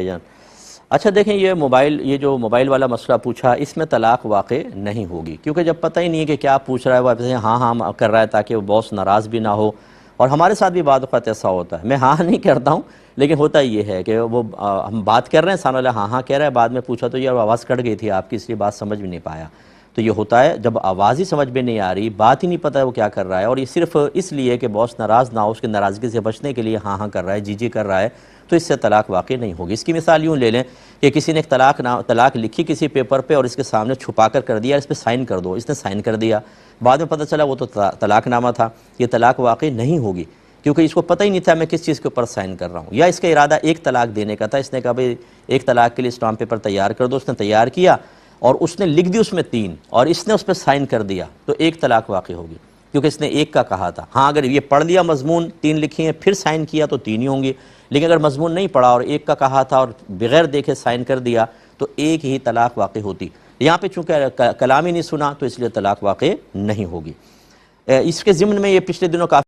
جان اچھا دیکھیں یہ جو موبائل والا مسئلہ پوچھا اس میں طلاق واقع نہیں ہوگی، کیونکہ جب پتہ ہی نہیں ہے کہ کیا پوچھ رہا ہے، وہ ایسے ہاں ہاں کر رہا ہے تاکہ وہ باس ناراض بھی نہ ہو. اور ہمارے ساتھ بھی بعض اوقات ایسا ہوتا ہے، میں ہاں نہیں کرتا ہوں لیکن ہوتا یہ ہے کہ وہ ہم بات کر رہے ہیں، سامنے والا ہاں ہاں کہہ رہا ہے، بعد میں پوچھا تو یار آواز کٹ گئی تھی آپ کی، اس لیے بات سمجھ بھی نہیں پایا. تو یہ ہوتا ہے جب آواز ہی سمجھ میں نہیں آ رہی، بات ہی نہیں پتہ ہے وہ کیا کر رہا ہے، اور یہ صرف اس لیے کہ باس ناراض نہ ہو، اس کی ناراضگی سے بچنے کے لیے ہاں ہاں کر رہا ہے، جی جی کر رہا ہے، تو اس سے طلاق واقع نہیں ہوگی. اس کی مثال یوں لے لیں کہ کسی نے ایک طلاق لکھی کسی پیپر پہ اور اس کے سامنے چھپا کر دیا، اس پہ سائن کر دو، اس نے سائن کر دیا، بعد میں پتہ چلا وہ تو طلاق نامہ تھا. یہ طلاق واقع نہیں ہوگی کیونکہ اس کو پتہ ہی نہیں تھا میں کس چیز کے اوپر سائن کر رہا ہوں. یا اس کا ارادہ ایک طلاق دینے کا تھا، اس نے کہا بھئی ایک طلاق کے لیے اسٹامپ پیپر تیار کر دو، اس نے تیار کیا اور اس نے لکھ دی اس میں 3 اور اس نے اس پہ سائن کر دیا، تو ایک طلاق واقع ہوگی کیونکہ اس نے ایک کا کہا تھا. ہاں اگر یہ پڑھ لیا مضمون 3 لکھی ہیں پھر سائن کیا تو 3 ہی ہوں گی، لیکن اگر مضمون نہیں پڑھا اور ایک کا کہا تھا اور بغیر دیکھے سائن کر دیا تو ایک ہی طلاق واقع ہوتی. یہاں پہ چونکہ کلام ہی نہیں سنا تو اس لیے طلاق واقع نہیں ہوگی. اس کے ضمن میں یہ پچھلے دنوں کافی